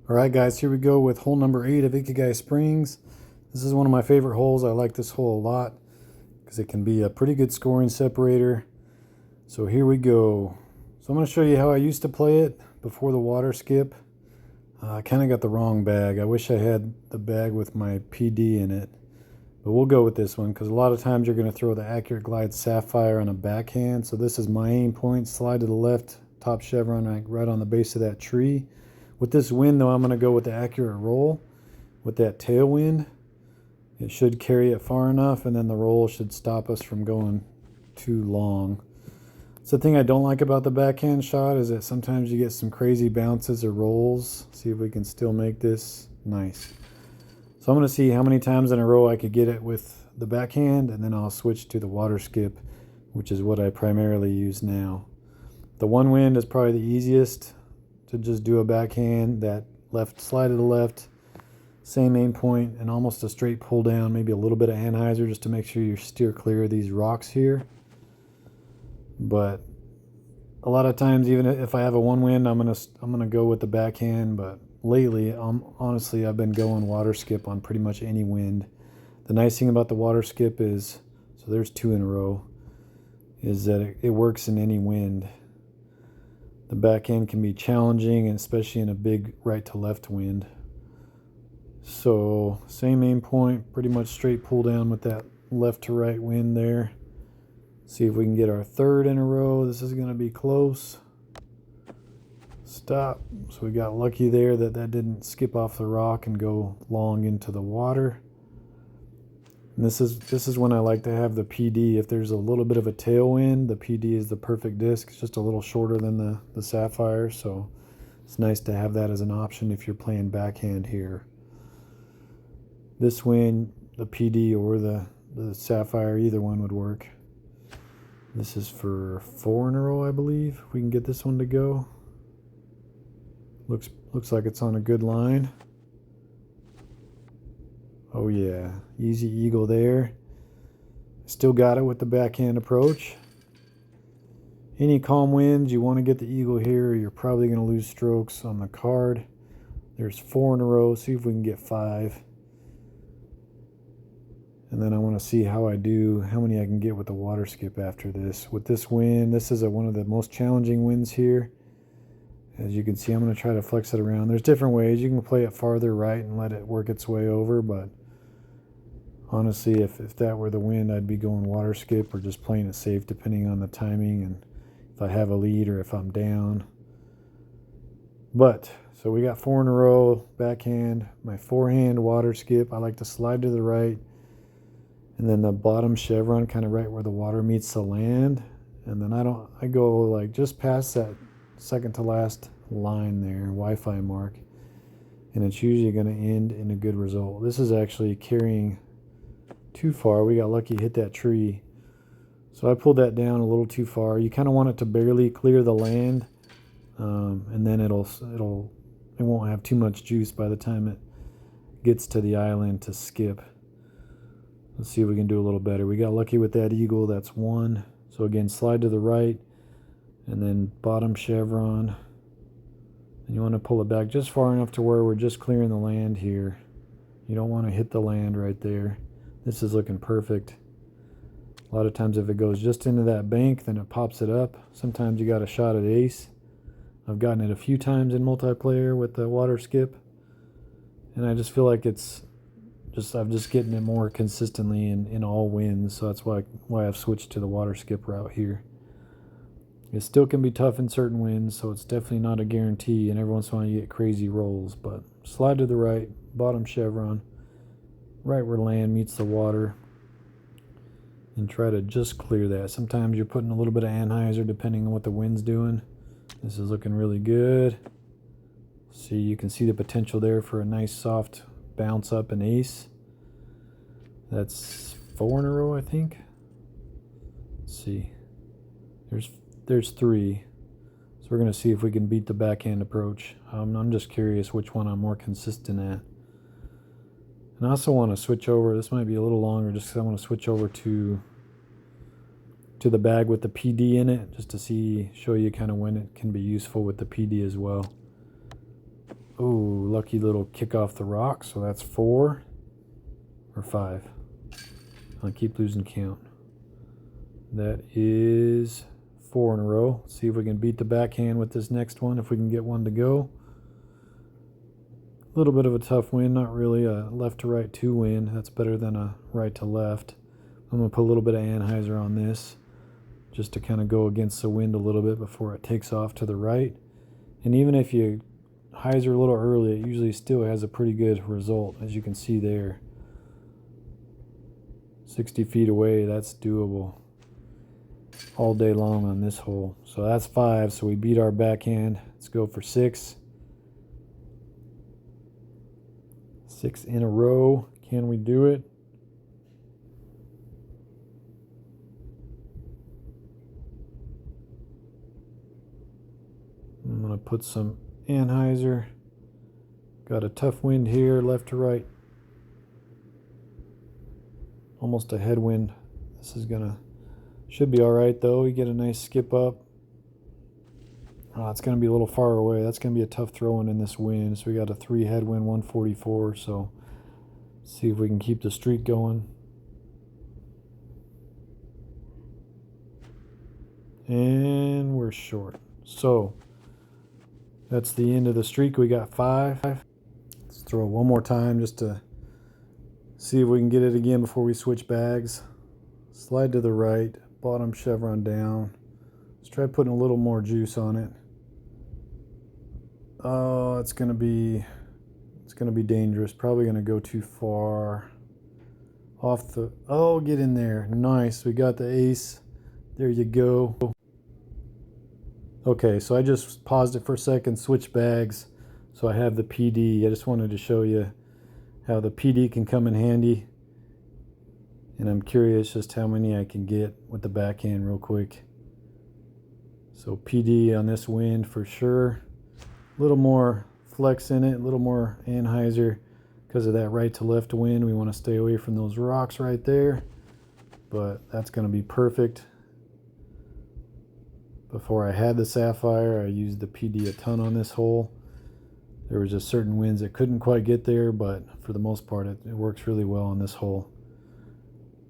Alright guys, here we go with hole number 8 of Ikagai Springs. This is one of my favorite holes. I like this hole a lot because it can be a pretty good scoring separator. So here we go. So I'm going to show you how I used to play it before the water skip. I kind of got the wrong bag. I wish I had the bag with my PD in it. But we'll go with this one because a lot of times you're going to throw the Accurate Glide Sapphire on a backhand. So this is my aim point. Slide to the left, top chevron right on the base of that tree. With this wind though, I'm going to go with the Accurate Roll. With that tailwind, it should carry it far enough, and then the roll should stop us from going too long. So the thing I don't like about the backhand shot is that sometimes you get some crazy bounces or rolls. See if we can still make this nice. So I'm going to see how many times in a row I could get it with the backhand, and then I'll switch to the water skip, which is what I primarily use now. The one wind is probably the easiest to just do a backhand, that left slide to the left, same aim point, and almost a straight pull down, maybe a little bit of anhyzer just to make sure you steer clear of these rocks here. But a lot of times, even if I have a one wind, I'm gonna go with the backhand. But lately, honestly, I've been going water skip on pretty much any wind. The nice thing about the water skip is, so there's 2 in a row, is that it works in any wind. The backhand can be challenging, and especially in a big right to left wind. So same aim point, pretty much straight pull down with that left to right wind there. See if we can get our 3rd in a row. This is going to be close. Stop. So we got lucky there that didn't skip off the rock and go long into the water. And this is when I like to have the PD. If there's a little bit of a tailwind, the PD is the perfect disc. It's just a little shorter than the Sapphire, so it's nice to have that as an option if you're playing backhand here. This wind, the PD or the Sapphire, either one would work. This is for 4 in a row, I believe. If we can get this one to go. Looks like it's on a good line. Oh yeah, easy eagle there. Still got it with the backhand approach. Any calm winds, you want to get the eagle here. You're probably going to lose strokes on the card. There's 4 in a row. See if we can get 5. And then I want to see how many I can get with the water skip after this. With this wind, this is one of the most challenging winds here. As you can see, I'm going to try to flex it around. There's different ways. You can play it farther right and let it work its way over, but honestly, if that were the wind, I'd be going water skip or just playing it safe depending on the timing and if I have a lead or if I'm down. But, so we got 4 in a row, backhand, my forehand water skip. I like to slide to the right, and then the bottom chevron kind of right where the water meets the land. And then I go like just past that second to last line there, Wi-Fi mark, and it's usually going to end in a good result. This is actually carrying too far. We got lucky, hit that tree. So I pulled that down a little too far. You kind of want it to barely clear the land, and then it won't have too much juice by the time it gets to the island to skip. Let's see if we can do a little better. We got lucky with that eagle. That's 1. So again, slide to the right, and then bottom chevron. And you want to pull it back just far enough to where we're just clearing the land here. You don't want to hit the land right there. This is looking perfect. A lot of times if it goes just into that bank, then it pops it up. Sometimes you got a shot at ace. I've gotten it a few times in multiplayer with the water skip, and I just feel like I'm just getting it more consistently in all winds. So that's why I've switched to the water skip route here. It still can be tough in certain winds, so it's definitely not a guarantee, and every once in a while you get crazy rolls. But slide to the right, bottom chevron, right where land meets the water, and try to just clear that. Sometimes you're putting a little bit of anhyzer depending on what the wind's doing. This is looking really good. See, you can see the potential there for a nice soft bounce up an ace. That's 4 in a row, I think. Let's see. There's 3. So we're going to see if we can beat the backhand approach. I'm just curious which one I'm more consistent at. And I also want to switch over. This might be a little longer just because I want to switch over to the bag with the PD in it, just to show you kind of when it can be useful with the PD as well. Ooh, lucky little kick off the rock. So that's 4 or 5. I'll keep losing count. That is 4 in a row. Let's see if we can beat the backhand with this next one, if we can get one to go. A little bit of a tough wind, not really a left to right 2 wind. That's better than a right to left. I'm going to put a little bit of Anheuser on this just to kind of go against the wind a little bit before it takes off to the right. And even if you hyzer a little early, it usually still has a pretty good result, as you can see there. 60 feet away, that's doable all day long on this hole. So that's 5, so we beat our backhand. Let's go for 6. 6 in a row. Can we do it? I'm going to put some Anheuser. Got a tough wind here, left to right. Almost a headwind. This is should be all right though. We get a nice skip up. Oh, it's going to be a little far away. That's going to be a tough throw-in in this wind. So we got a 3 headwind, 144. So see if we can keep the streak going. And we're short. So that's the end of the streak. We got 5. Let's throw it one more time just to see if we can get it again before we switch bags. Slide to the right, bottom chevron down. Let's try putting a little more juice on it. Oh, it's gonna be dangerous. Probably gonna go too far off the. Oh, get in there. Nice. We got the ace. There you go. Okay, so I just paused it for a second, switched bags. So I have the PD. I just wanted to show you how the PD can come in handy. And I'm curious just how many I can get with the backhand real quick. So PD on this wind for sure. A little more flex in it, a little more Anheuser because of that right to left wind. We want to stay away from those rocks right there. But that's going to be perfect. Before I had the Sapphire, I used the PD a ton on this hole. There was just certain winds that couldn't quite get there, but for the most part, it works really well on this hole.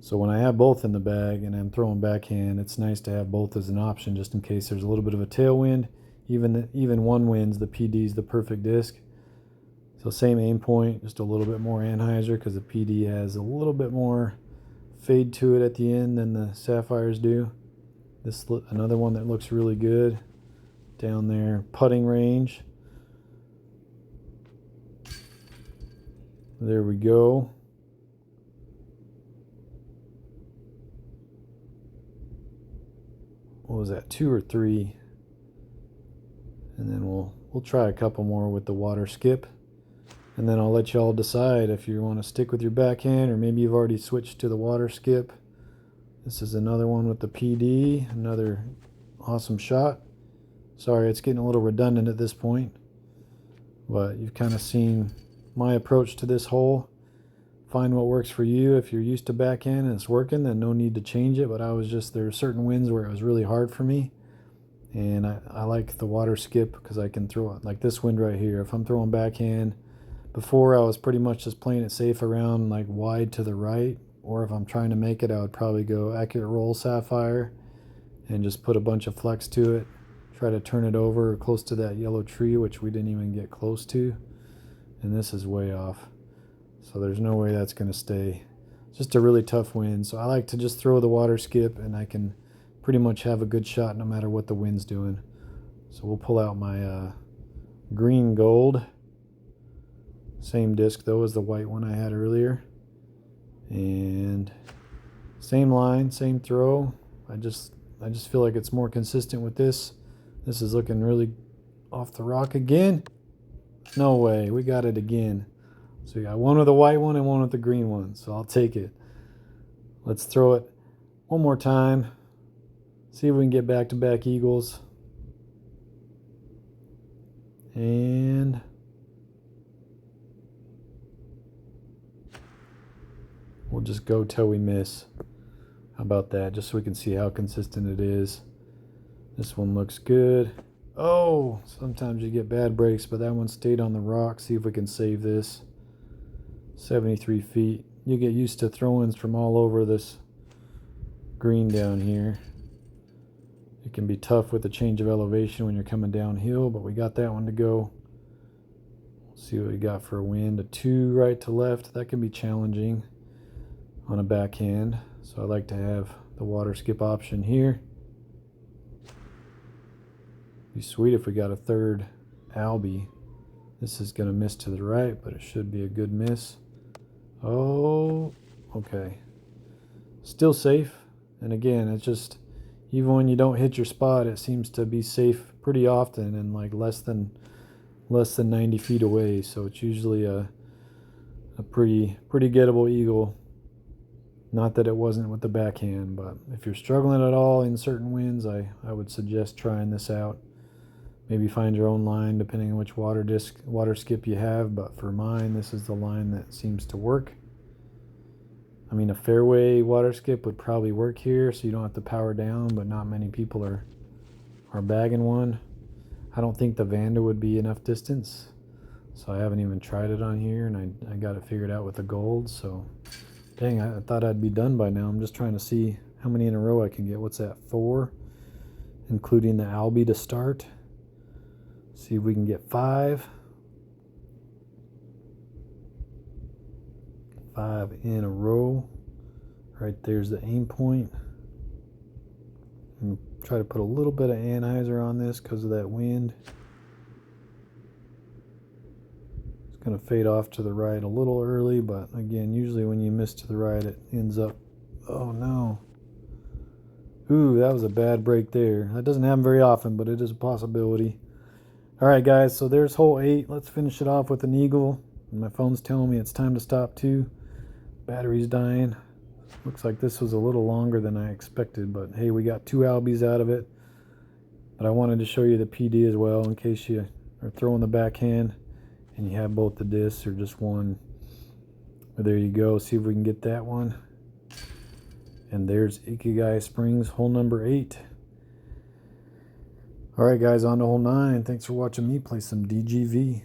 So when I have both in the bag and I'm throwing backhand, it's nice to have both as an option just in case there's a little bit of a tailwind. Even one winds, the PD is the perfect disc. So same aim point, just a little bit more Anheuser because the PD has a little bit more fade to it at the end than the Sapphires do. This another one that looks really good down there, putting range. There we go. What was that, 2 or 3? And then we'll try a couple more with the water skip. And then I'll let y'all decide if you want to stick with your backhand or maybe you've already switched to the water skip. This is another one with the PD, another awesome shot. Sorry, it's getting a little redundant at this point, but you've kind of seen my approach to this hole. Find what works for you. If you're used to backhand and it's working, then no need to change it, but there are certain winds where it was really hard for me, and I like the water skip because I can throw it like this wind right here. If I'm throwing backhand, before I was pretty much just playing it safe around like wide to the right, or if I'm trying to make it, I would probably go accurate roll Sapphire and just put a bunch of flex to it, try to turn it over close to that yellow tree, which we didn't even get close to, and this is way off, so there's no way that's going to stay. It's just a really tough wind, so I like to just throw the water skip and I can pretty much have a good shot no matter what the wind's doing. So we'll pull out my green gold, same disc though as the white one I had earlier. And same line, same throw. I just feel like it's more consistent with this. This is looking really off the rock again. No way, we got it again. So we got one with the white one and one with the green one. So I'll take it. Let's throw it one more time. See if we can get back-to-back eagles. And we'll just go till we miss. How about that? Just so we can see how consistent it is. This one looks good. Oh, sometimes you get bad breaks, but that one stayed on the rock. See if we can save this. 73 feet. You get used to throw-ins from all over this green down here. It can be tough with the change of elevation when you're coming downhill, but we got that one to go. Let's see what we got for a wind. A 2 right to left. That can be challenging on a backhand. So I like to have the water skip option here. Be sweet if we got a third Albie. This is going to miss to the right, but it should be a good miss. Oh, okay. Still safe. And again, it's just, even when you don't hit your spot, it seems to be safe pretty often and like less than 90 feet away. So it's usually a pretty gettable eagle. Not that it wasn't with the backhand, but if you're struggling at all in certain winds, I would suggest trying this out. Maybe find your own line depending on which water skip you have, but for mine, this is the line that seems to work. I mean, a fairway water skip would probably work here, so you don't have to power down, but not many people are bagging one. I don't think the Vanda would be enough distance, so I haven't even tried it on here, and I got it figured out with the gold, so dang, I thought I'd be done by now. I'm just trying to see how many in a row I can get. What's that, 4? Including the Albie to start. See if we can get 5. 5 in a row. Right there's the aim point. And try to put a little bit of anhyzer on this because of that wind. It's going to fade off to the right a little early, but again, usually when you miss to the right, it ends up, oh no. Ooh, that was a bad break there. That doesn't happen very often, but it is a possibility. All right, guys, so there's hole 8. Let's finish it off with an eagle. And my phone's telling me it's time to stop too. Battery's dying. Looks like this was a little longer than I expected, but hey, we got 2 Albies out of it. But I wanted to show you the PD as well in case you are throwing the backhand and you have both the discs or just one. But there you go. See if we can get that one. And there's Ikagai Springs, hole number 8. All right, guys, on to hole 9. Thanks for watching me play some DGV.